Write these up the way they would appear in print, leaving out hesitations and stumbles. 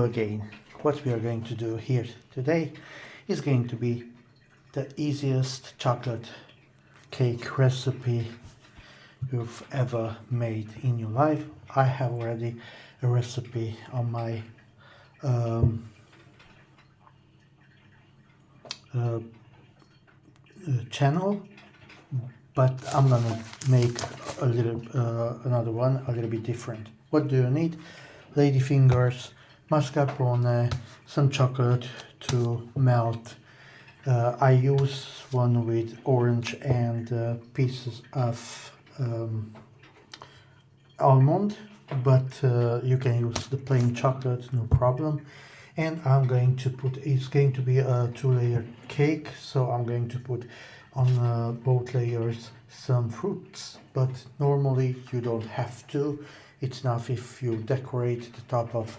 Hello again. What we are going to do here today is going to be the easiest chocolate cake recipe you've ever made in your life. I have already a recipe on my channel, but I'm gonna make a little another one a little bit different. What do you need? Ladyfingers, mascarpone, some chocolate to melt. I use one with orange and pieces of almond, but you can use the plain chocolate, no problem. And I'm going to put, it's going to be a 2-layer cake, so I'm going to put on both layers some fruits, but normally you don't have to. It's enough if you decorate the top of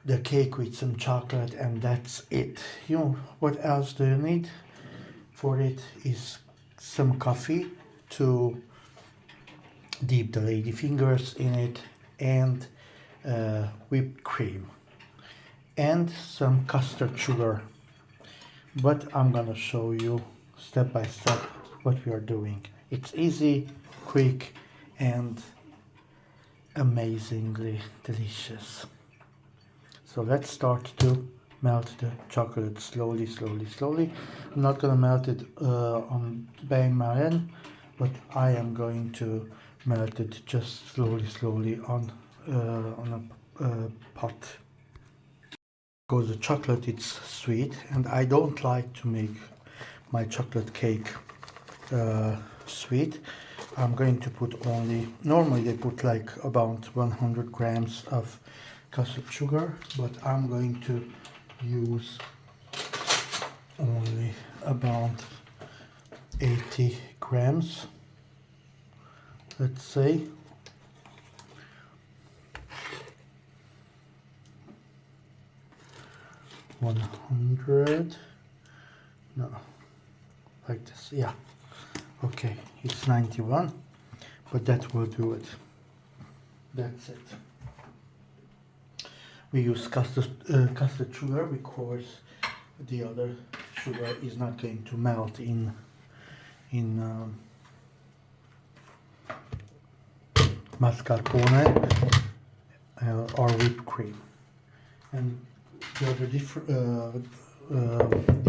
the cake with some chocolate, and that's it. You know what else do you need for it? Is some coffee to dip the ladyfingers in it, and whipped cream and some custard sugar. But I'm gonna show you step by step what we are doing. It's easy, quick, and amazingly delicious. So let's start to melt the chocolate slowly. I'm not gonna melt it on bang marin, but I am going to melt it just slowly on a pot. Because the chocolate is sweet, and I don't like to make my chocolate cake sweet. I'm going to put only, normally they put like about 100 grams of custard sugar, but I'm going to use only about 80 grams, let's say. No, like this, yeah, okay, it's 91, but that will do it. That's it. We use custard sugar because the other sugar is not going to melt in mascarpone or whipped cream. And the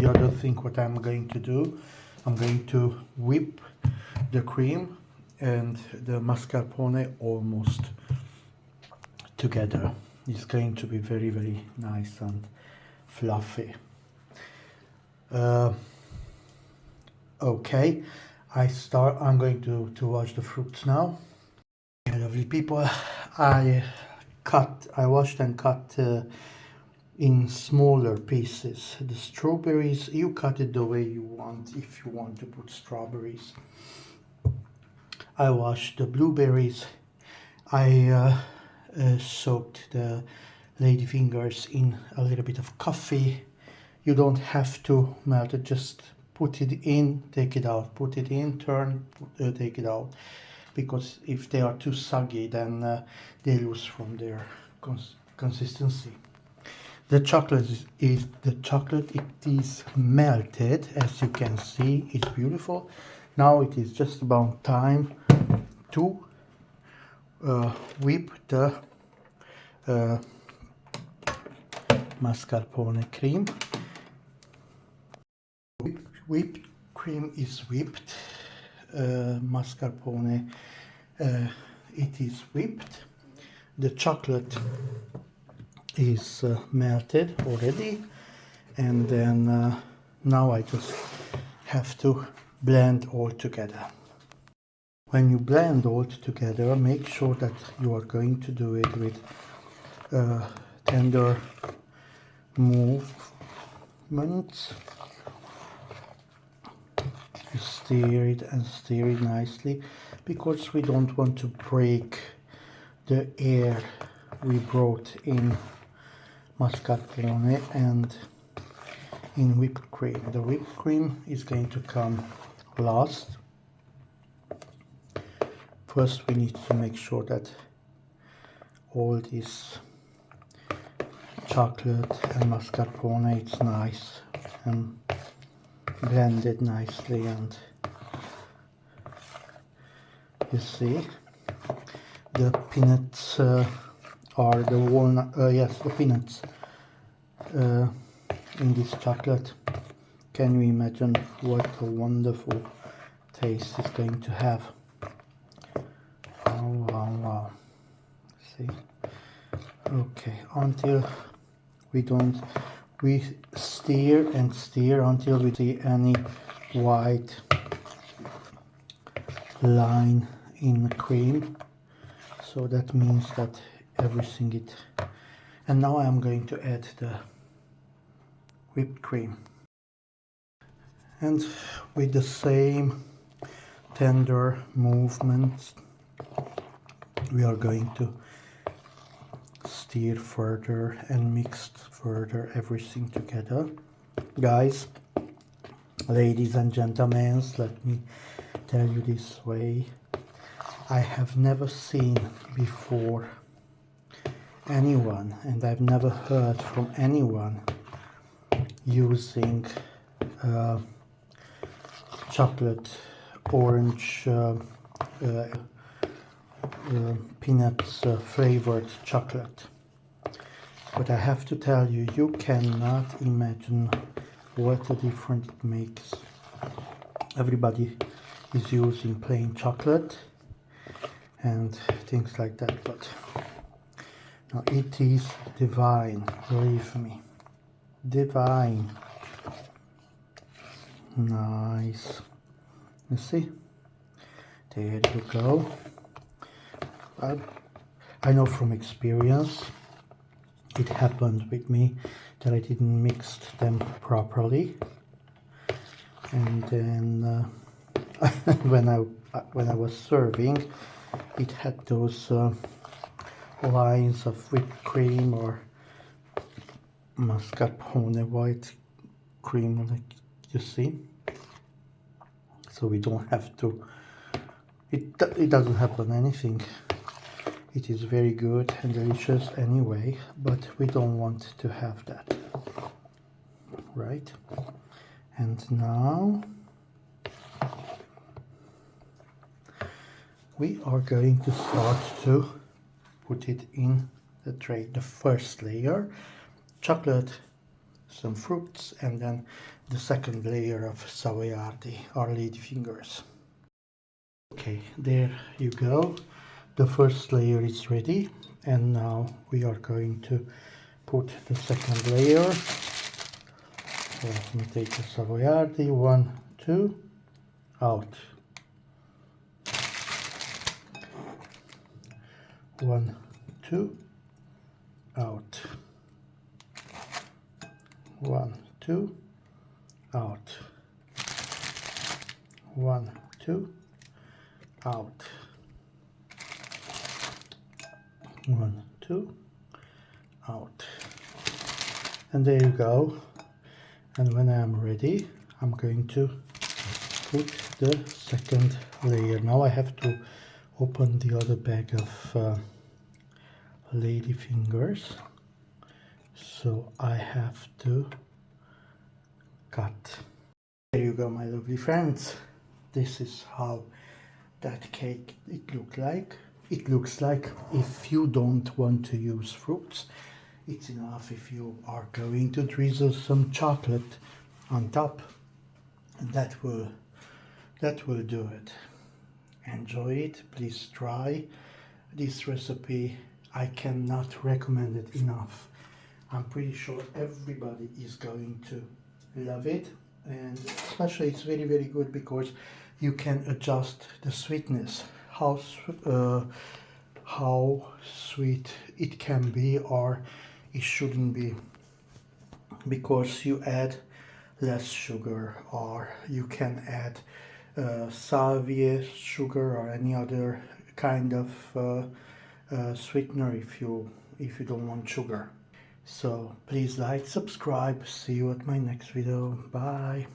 other thing what I'm going to do, I'm going to whip the cream and the mascarpone almost together. It's going to be very nice and fluffy. Okay, I'm going to wash the fruits now. Yeah, lovely people, I washed and cut in smaller pieces. The strawberries, you cut it the way you want, if you want to put strawberries. I washed the blueberries. I soaked the ladyfingers in a little bit of coffee. You don't have to melt it, just put it in, take it out, put it in, turn, take it out. Because if they are too soggy, then they lose from their consistency. The chocolate it is melted, as you can see. It's beautiful. Now it is just about time to whip the mascarpone cream. Whipped cream is whipped. Mascarpone it is whipped. The chocolate is melted already, and then now I just have to blend all together. When you blend all together, make sure that you are going to do it with tender movements. You stir it nicely, because we don't want to break the air we brought in mascarpone and in whipped cream. The whipped cream is going to come last. First we need to make sure that all these chocolate and mascarpone. It's nice and blended nicely, and you see the peanuts or the walnut, yes, the peanuts in this chocolate. Can you imagine what a wonderful taste it's going to have? Oh, wow, wow. See? Okay, until we stir and stir until we see any white line in the cream. So that means that everything it. And now I'm going to add the whipped cream. And with the same tender movements, we are going to stir further and mix further everything together. Guys, ladies and gentlemen, let me tell you this way. I have never seen before anyone, and I've never heard from anyone using chocolate orange peanuts flavored chocolate. But I have to tell you, you cannot imagine what a difference it makes. Everybody is using plain chocolate and things like that, but now it is divine, believe me, divine. Nice. You see, there you go. I know from experience it happened with me that I didn't mix them properly, and then when I was serving, it had those lines of whipped cream or mascarpone white cream, like you see. So we don't have to. It doesn't happen anything. It is very good and delicious anyway, but we don't want to have that, right? And now we are going to start to put it in the tray. The first layer, chocolate, some fruits, and then the second layer of Savoiardi or ladyfingers. Okay, there you go. The first layer is ready, and now we are going to put the second layer. So let me take the Savoiardi, 1, 2, out. 1, 2, out. 1, 2, out. 1, 2, out. 1, 2, out. And there you go. And when I am ready, I'm going to put the second layer. Now I have to open the other bag of ladyfingers. So I have to cut. There you go, my lovely friends. This is how that cake it looks like. If you don't want to use fruits, it's enough if you are going to drizzle some chocolate on top, and that will do it. Enjoy it. Please try this recipe. I cannot recommend it enough. I'm pretty sure everybody is going to love it, and especially it's very, very good because you can adjust the sweetness, how sweet it can be or it shouldn't be, because you add less sugar, or you can add salvia sugar or any other kind of sweetener if you don't want sugar. So please like, subscribe. See you at my next video. Bye.